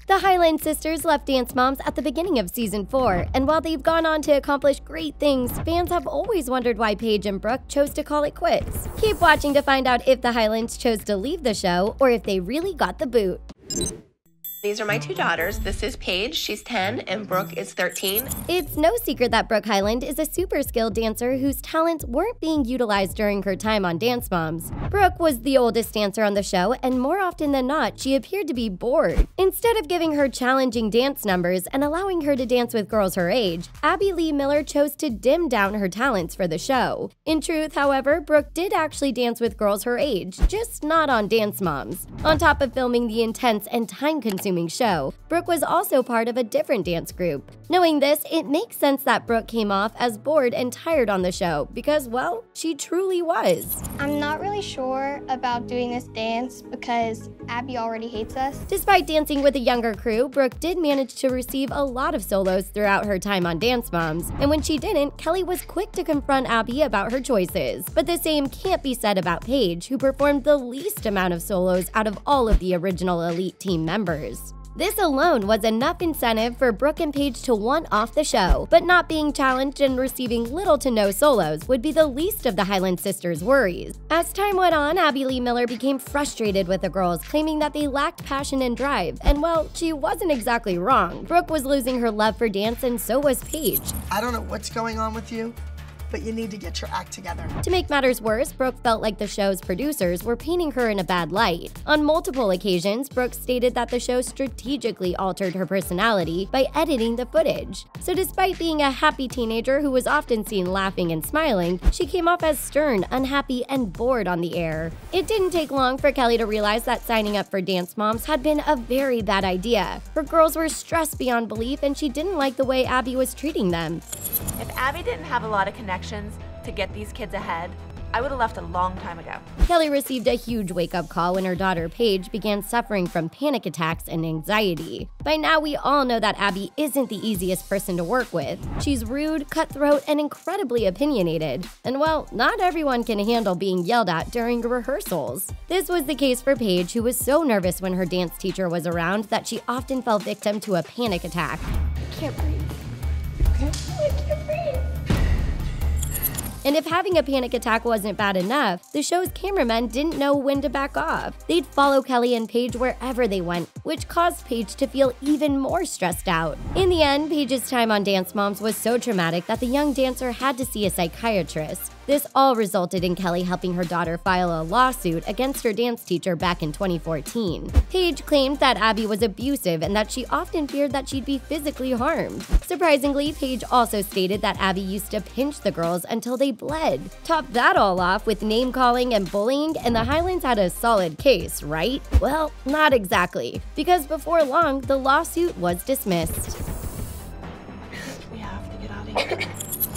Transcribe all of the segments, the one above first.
The Highland sisters left Dance Moms at the beginning of season 4, and while they've gone on to accomplish great things, fans have always wondered why Paige and Brooke chose to call it quits. Keep watching to find out if the Highlands chose to leave the show or if they really got the boot. These are my two daughters. This is Paige, she's 10, and Brooke is 13. It's no secret that Brooke Hyland is a super skilled dancer whose talents weren't being utilized during her time on Dance Moms. Brooke was the oldest dancer on the show, and more often than not, she appeared to be bored. Instead of giving her challenging dance numbers and allowing her to dance with girls her age, Abby Lee Miller chose to dim down her talents for the show. In truth, however, Brooke did actually dance with girls her age, just not on Dance Moms. On top of filming the intense and time-consuming show, Brooke was also part of a different dance group. Knowing this, it makes sense that Brooke came off as bored and tired on the show because, well, she truly was. I'm not really sure about doing this dance because Abby already hates us. Despite dancing with a younger crew, Brooke did manage to receive a lot of solos throughout her time on Dance Moms, and when she didn't, Kelly was quick to confront Abby about her choices. But the same can't be said about Paige, who performed the least amount of solos out of all of the original Elite team members. This alone was enough incentive for Brooke and Paige to want off the show, but not being challenged and receiving little to no solos would be the least of the Highland sisters' worries. As time went on, Abby Lee Miller became frustrated with the girls, claiming that they lacked passion and drive, and well, she wasn't exactly wrong. Brooke was losing her love for dance and so was Paige. I don't know what's going on with you, but you need to get your act together. To make matters worse, Brooke felt like the show's producers were painting her in a bad light. On multiple occasions, Brooke stated that the show strategically altered her personality by editing the footage. So despite being a happy teenager who was often seen laughing and smiling, she came off as stern, unhappy, and bored on the air. It didn't take long for Kelly to realize that signing up for Dance Moms had been a very bad idea. Her girls were stressed beyond belief and she didn't like the way Abby was treating them. If Abby didn't have a lot of connections to get these kids ahead, I would have left a long time ago. Kelly received a huge wake-up call when her daughter Paige began suffering from panic attacks and anxiety. By now, we all know that Abby isn't the easiest person to work with. She's rude, cutthroat, and incredibly opinionated. And well, not everyone can handle being yelled at during rehearsals. This was the case for Paige, who was so nervous when her dance teacher was around that she often fell victim to a panic attack. I can't breathe. Okay. I can't breathe. And if having a panic attack wasn't bad enough, the show's cameramen didn't know when to back off. They'd follow Kelly and Paige wherever they went, which caused Paige to feel even more stressed out. In the end, Paige's time on Dance Moms was so traumatic that the young dancer had to see a psychiatrist. This all resulted in Kelly helping her daughter file a lawsuit against her dance teacher back in 2014. Paige claimed that Abby was abusive and that she often feared that she'd be physically harmed. Surprisingly, Paige also stated that Abby used to pinch the girls until they bled. Top that all off with name-calling and bullying, and the Highlands had a solid case, right? Well, not exactly, because before long, the lawsuit was dismissed. We have to get out of here.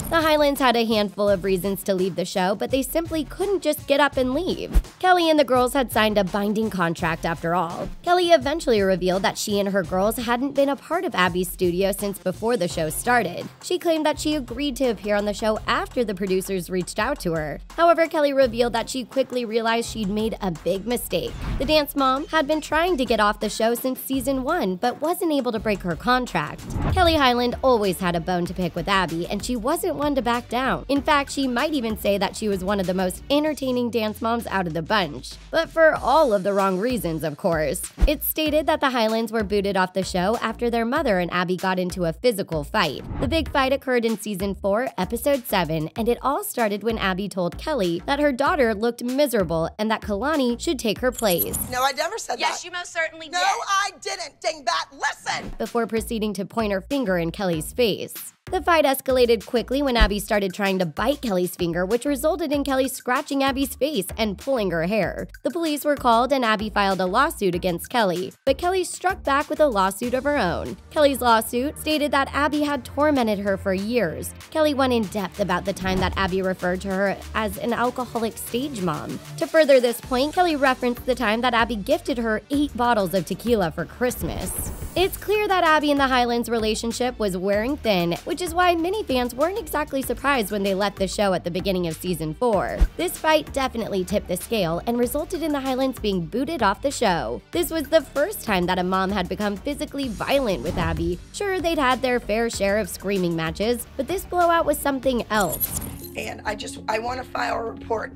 The Highlands had a handful of reasons to leave the show, but they simply couldn't just get up and leave. Kelly and the girls had signed a binding contract after all. Kelly eventually revealed that she and her girls hadn't been a part of Abby's studio since before the show started. She claimed that she agreed to appear on the show after the producers reached out to her. However, Kelly revealed that she quickly realized she'd made a big mistake. The Dance Mom had been trying to get off the show since season 1, but wasn't able to break her contract. Kelly Highland always had a bone to pick with Abby, and she wasn't one to back down. In fact, she might even say that she was one of the most entertaining Dance Moms out of the bunch. But for all of the wrong reasons, of course. It's stated that the Highlands were booted off the show after their mother and Abby got into a physical fight. The big fight occurred in season 4, episode 7, and it all started when Abby told Kelly that her daughter looked miserable and that Kalani should take her place. No, I never said that. Yes, you most certainly did. No, I didn't, dingbat. Listen! Before proceeding to point her finger in Kelly's face. The fight escalated quickly when Abby started trying to bite Kelly's finger, which resulted in Kelly scratching Abby's face and pulling her hair. The police were called and Abby filed a lawsuit against Kelly, but Kelly struck back with a lawsuit of her own. Kelly's lawsuit stated that Abby had tormented her for years. Kelly went in depth about the time that Abby referred to her as an alcoholic stage mom. To further this point, Kelly referenced the time that Abby gifted her 8 bottles of tequila for Christmas. It's clear that Abby and the Highlands' relationship was wearing thin, which which is why many fans weren't exactly surprised when they left the show at the beginning of season 4. This fight definitely tipped the scale and resulted in the Hylands being booted off the show. This was the first time that a mom had become physically violent with Abby. Sure, they'd had their fair share of screaming matches, but this blowout was something else. And I want to file a report.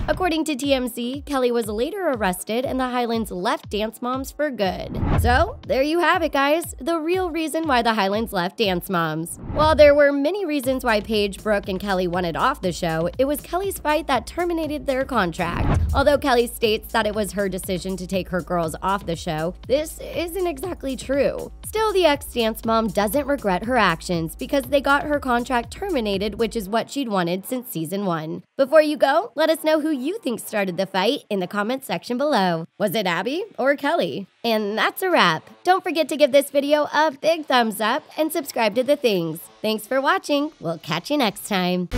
According to TMZ, Kelly was later arrested and the Hylands left Dance Moms for good. So, there you have it, guys, the real reason why the Hylands left Dance Moms. While there were many reasons why Paige, Brooke, and Kelly wanted off the show, it was Kelly's fight that terminated their contract. Although Kelly states that it was her decision to take her girls off the show, this isn't exactly true. Still, the ex-Dance Mom doesn't regret her actions because they got her contract terminated, which is what she'd wanted since season 1. Before you go, let us know who you think started the fight in the comments section below. Was it Abby or Kelly? And that's a wrap. Don't forget to give this video a big thumbs up and subscribe to The Things. Thanks for watching. We'll catch you next time.